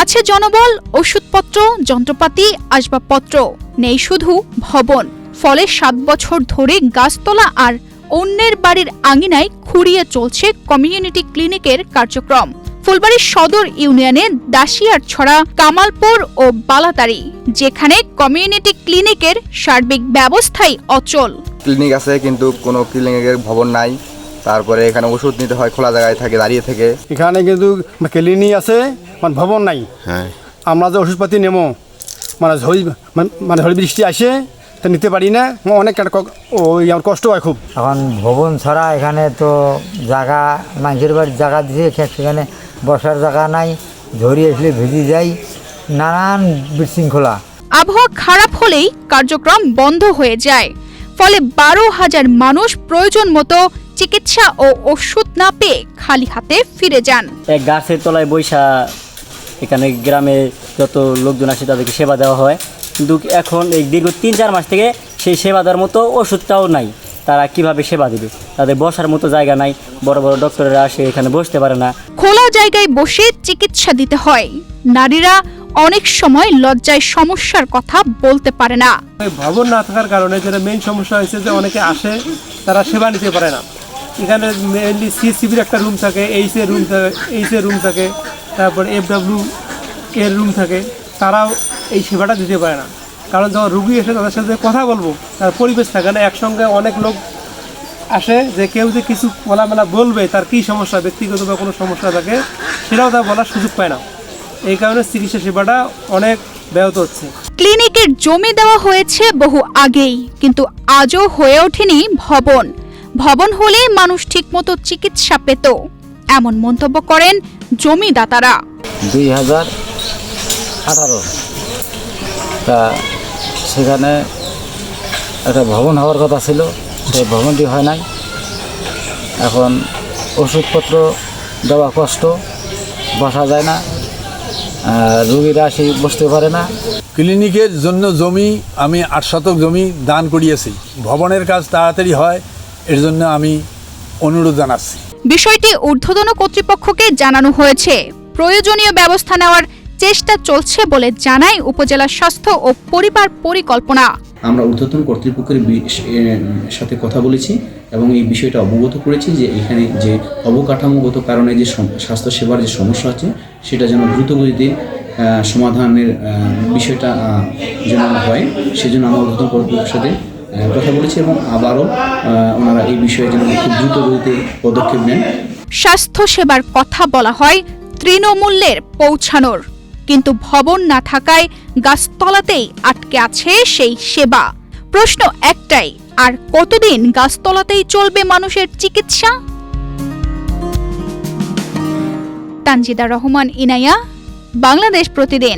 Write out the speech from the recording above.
আছে জনবল, ওষুধপত্র, যন্ত্রপাতি, আসবাবপত্র, নেই শুধু ভবন। ফলে 7 বছর ধরে গাছতলা আর অন্যের বাড়ির আঙিনায় খুঁড়িয়ে চলছে কমিউনিটি ক্লিনিকের কার্যক্রম। ফুলবাড়ী সদর ইউনিয়নের দাসিয়ারছড়া, কামালপুর ও বালাতারি, যেখানে কমিউনিটি ক্লিনিকের সার্বিক ব্যবস্থাই অচল। ক্লিনিক আছে কিন্তু কোনো ক্লিনিকের ভবন নাই। তারপরে এখানে ওষুধ নিতে হয় খোলা জায়গায় থাকে, দাঁড়িয়ে থেকে। এখানে কিন্তু ক্লিনিক আছে, মানে ভবন নাই। হ্যাঁ, আমরা যে ওষুধপাতি নেব মানে ঝড় বৃষ্টি আসে তা নিতে পারি না, অনেক আমার কষ্ট হয় খুব। এখন ভবন ছাড়া এখানে তো জায়গা, মানুষের বাড়ির জায়গা দিয়েছে, সেখানে বসার জায়গা নাই, ঝড়ি আসলে ভিজে যাই, নানান বিশৃঙ্খলা। আবহাওয়া খারাপ হলেই কার্যক্রম বন্ধ হয়ে যায়। ফলে 12,000 মানুষ প্রয়োজন মতো চিকিৎসা ও ওষুধ না পেয়ে খালি হাতে ফিরে যান। এক গাছের তলায় বৈশা এখানে গ্রামে যত লোকজন আসে তাদেরকে সেবা দেওয়া হয়, কিন্তু এখন এই দীর্ঘ 3-4 মাস থেকে সেই সেবা দেওয়ার মতো ওষুধটাও নাই। তারা কিভাবে সেবা দেবে? তাদের বসার মতো জায়গা নাই, বড় বড় ডক্টরেরা আসে এখানে বসতে পারে না। খোলা জায়গায় বসে চিকিৎসা দিতে হয়। নারীরা অনেক সময় লজ্জায় সমস্যার কথা বলতে পারে না। ভবন না থাকার কারণে যেটা মেইন সমস্যা হয়েছে যে অনেকে আসে, তারা সেবা নিতে পারে না। এখানে মেইনলি সিসিবির একটা রুম থাকে, এইচের রুম থাকে, তারপর FW এর রুম থাকে, তারাও এই সেবাটা দিতে পারে না। কারণ যখন রুগী এসে তাদের সাথে কথা বলবো, তার পরিবেশ থাকে না। একসঙ্গে অনেক লোক আসে, যে কেউ যে কিছু খোলামেলা বলবে, তার কী সমস্যা, ব্যক্তিগত বা কোনো সমস্যা থাকে, সেটাও তার বলার সুযোগ পায় না। এই কারণে চিকিৎসা সেবাটা অনেক ব্যাহত হচ্ছে। ক্লিনিকের জমি দেওয়া হয়েছে বহু আগেই, কিন্তু আজও হয়ে ওঠেনি ভবন। ভবন হলে মানুষ ঠিকমতো চিকিৎসা পেত, এমন মন্তব্য করেন জমিদাতারা। 2018 তা সেখানে একটা ভবন হওয়ার কথা ছিল, সেই ভবনটি হয় নাই। এখন ওষুধপত্র দেওয়া কষ্ট, বসা যায় না, রোগীরা আসে বসতে পারে না। ক্লিনিকের জন্য জমি আমি 8 শতক জমি দান করিয়েছি। ভবনের কাজ তাড়াতাড়ি হয়, এর জন্য আমি অনুরোধ জানাচ্ছি। বিষয়টি ঊর্ধ্বতন কর্তৃপক্ষকে জানানো হয়েছে। প্রয়োজনীয় ব্যবস্থা নেওয়ার চেষ্টা চলছে বলে জানায় উপজেলা স্বাস্থ্য ও পরিবার পরিকল্পনা। আমরা ঊর্ধ্বতন কর্তৃপক্ষের সাথে কথা বলেছি এবং এই বিষয়টা অবগত করেছি যে এখানে যে অবকাঠামোগত কারণে যে স্বাস্থ্যসেবার যে সমস্যা আছে, সেটা যেন দ্রুতগতিতে সমাধানের বিষয়টা যেন হয়, সেজন্য আমরা ঊর্ধ্বতন কর্তৃপক্ষের সাথে কথা বলেছি এবং আবারও ওনারা এই বিষয়ে যেন খুব দ্রুতগতিতে পদক্ষেপ নেন। স্বাস্থ্যসেবার কথা বলা হয় তৃণমূল্যের পৌঁছানোর, কিন্তু ভবন না থাকায় গাছতলাতেই আটকে আছে সেই সেবা। প্রশ্ন একটাই, আর কতদিন গাছতলাতেই চলবে মানুষের চিকিৎসা? তানজিদা রহমান, ইনায়া, বাংলাদেশ প্রতিদিন।